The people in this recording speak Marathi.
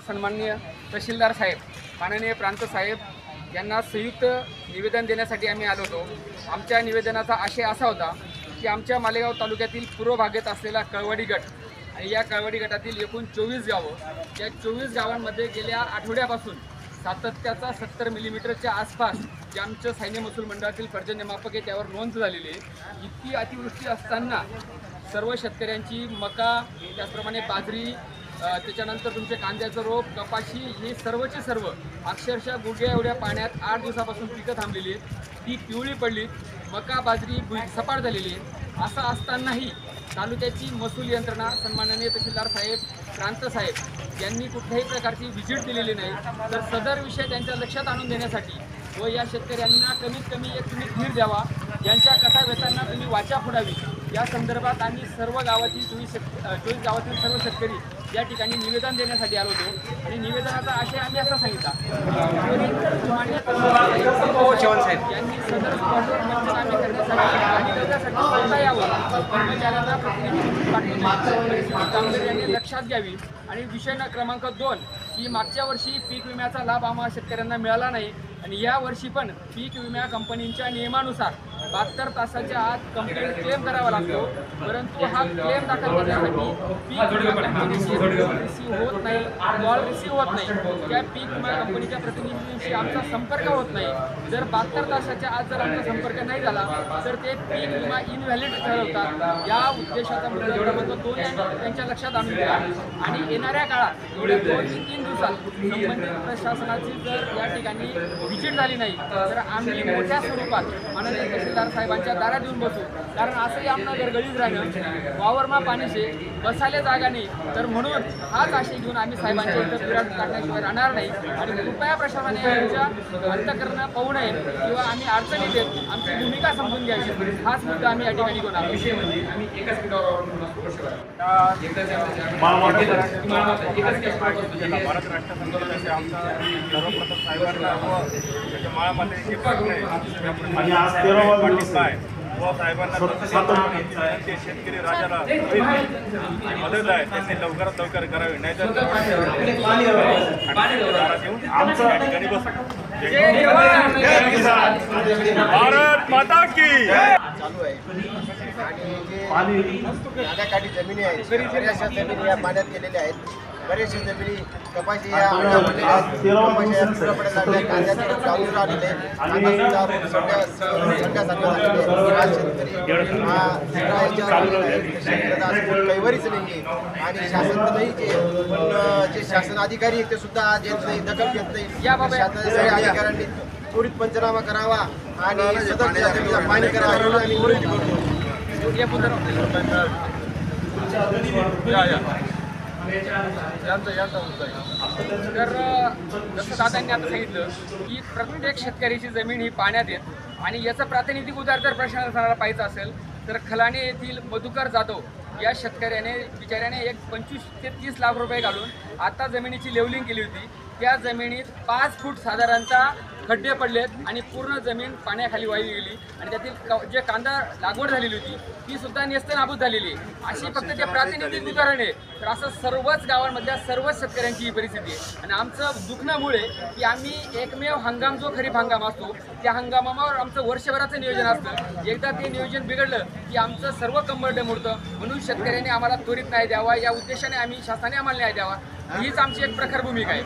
सन्माननीय तहसीलदार साहेब, माननीय प्रांत साहेब यांना संयुक्त निवेदन देण्यासाठी आम्ही आलो होतो। आमच्या निवेदनाचा आशय असा होता की आमच्या मालेगाव तालुक्यातील पूर्व भागात असलेला कळवडी गट आणि या कळवडी गटातील एकूण 24 गावं, या 24 गावांमध्ये गेल्या आठवड्यापासून सातत्याचा 70 मिलीमीटरच्या आसपास जे आमचं सैन्य महसूल मंडळातील पर्जन्यमापक आहे त्यावर नोंद झालेली आहे। इतकी अतिवृष्टी असताना सर्व शेतकऱ्यांची मका, त्याचप्रमाणे बाजरी, त्याच्यानंतर तुमचे कांद्याचं रोप, कपाशी हे सर्वचे सर्व अक्षरशः गुडघ्या एवढ्या पाण्यात 8 दिवसापासून पिकं थांबलेली आहेत, ती पिवळी पडली, मका बाजरी सपाट झालेली आहे। असं असतानाही तालुक्याची महसूल यंत्रणा, सन्माननीय तहसीलदार साहेब, प्रांत साहेब यांनी कुठल्याही प्रकारची व्हिजिट दिलेली नाही। तर सदर विषय त्यांच्या लक्षात आणून देण्यासाठी व या शेतकऱ्यांना कमीत कमी एक तुम्ही धीर द्यावा, यांच्या कथाव्यथांना तुम्ही वाचा फोडावी, या संदर्भात आम्ही सर्व गावातील 24 गावातील सर्व शेतकरी या ठिकाणी निवेदन देण्यासाठी आलो होतो। आणि निवेदनाचा आशय आम्ही असा सांगितला, यांनी सदर स्पॉटवर पंचनामे करण्यासाठी आणि त्याच्यासाठी स्वतः यावं, कर्मचाऱ्यांना प्रतिनिधी पाठवून यांनी लक्षात घ्यावी। आणि विषय क्रमांक 2 की मागच्या वर्षी पीक विम्याचा लाभ आम्हाला शेतकऱ्यांना मिळाला नाही आणि या वर्षी पण पीक विमा कंपनीच्या नियमानुसार 72 तासाच्या आत कंप्लेंट क्लेम करावा लागतो, परंतु हा क्लेम दाखल करण्यासाठी पीक विमा कंपनीशी रिसीव्ह होत नाही, कॉल रिसीव्ह होत नाही, त्या पीक विमा कंपनीच्या प्रतिनिधींशी आमचा संपर्क होत नाही। जर 72 तासाच्या आत जर आमचा संपर्क नाही झाला तर ते पीक विमा इनव्हॅलिड ठरवतात। या उद्देशाचा मुद्दा क्रमांक 2 त्यांच्या लक्षात आणून द्या आणि येणाऱ्या काळात 2 ते 3 दिवसात संबंधित प्रशासनाची जर या ठिकाणी व्हिजिट झाली नाही तर आम्ही मोठ्या स्वरूपात माननीय तहसीलदार साहेबांच्या दारात येऊन बसू। कारण असंही आमना गरगळीत राहणं, वावरमा पाणीशे बसायला जागा नाही, तर म्हणून हाच आशय घेऊन आम्ही साहेबांच्या इथं विराट काढण्याशिवाय राहणार नाही। आणि कृपया प्रशासनाने आमच्या अंतकरण पाहू नये किंवा आम्ही अडचणीत येत आमची भूमिका समजून घ्यायची, हाच मुद्दा आम्ही या ठिकाणी घेऊन आलो। विषय म्हणजे आम्ही एकाच भारत राष्ट्र संघटनेचे आमचा सर्वप्रथम साहेबांना व त्याच्या माळामध्ये आणि आज 13वा दिवस आहे व साहेबांना ते शेतकरी राजाला मदत आहे त्यांनी लवकरात लवकर करावी, नाहीतर ठिकाणी बसू। भारत माता की चालू आहे आणि जे नाल्याकाठी जमिनी आहेत बऱ्याचशा जमिनी या पाण्यात गेलेल्या आहेत, बरेचशा जमिनी कपाशी या अंगामध्ये कांद्याचे गावून आलेले कैवरीच नाही आणि शासन नाही जे शासन अधिकारी आहेत ते सुद्धा देत नाही, दखल घेत नाही। या शासनाच्या अधिकाऱ्यांनी त्वरित पंचनामा करावा आणि सदर पाणी करावा एवढं आम्ही विनंती करतो। तर जसं दादांनी आता सांगितलं की प्रत्येक शेतकऱ्याची जमीन ही पाण्यात येत आणि याचं प्रातिनिधिक उदाहरण जर प्रशासनाला पाहायचं असेल तर खलाणे येथील मधुकर जाधव या शेतकऱ्याने बिचाऱ्याने एक 25 ते 30 लाख रुपये घालून आता जमिनीची लेवलिंग केली होती। त्या जमिनीत 5 फूट साधारणतः खड्डे पडलेत आणि पूर्ण जमीन पाण्याखाली वाहिली गेली आणि त्यातील जे कांदा लागवड झालेली होती ती सुद्धा नेस्तनाबूत झालेली आहे। अशी फक्त ते प्रातिनिधिक उदाहरण आहे। तर असं सर्वच गावांमधल्या सर्वच शेतकऱ्यांची ही परिस्थिती आहे आणि आमचं दुखण्यामुळे की आम्ही एकमेव हंगाम जो खरीप हंगाम असतो त्या हंगामावर आमचं वर्षभराचं नियोजन असतं, एकदा ते नियोजन बिघडलं की आमचं सर्व कंबरडं मोडतं। म्हणून शेतकऱ्यांनी आम्हाला त्वरित न्याय द्यावा, या उद्देशाने आम्ही शासनाने आम्हाला न्याय द्यावा, हीच आमची एक प्रखर भूमिका आहे।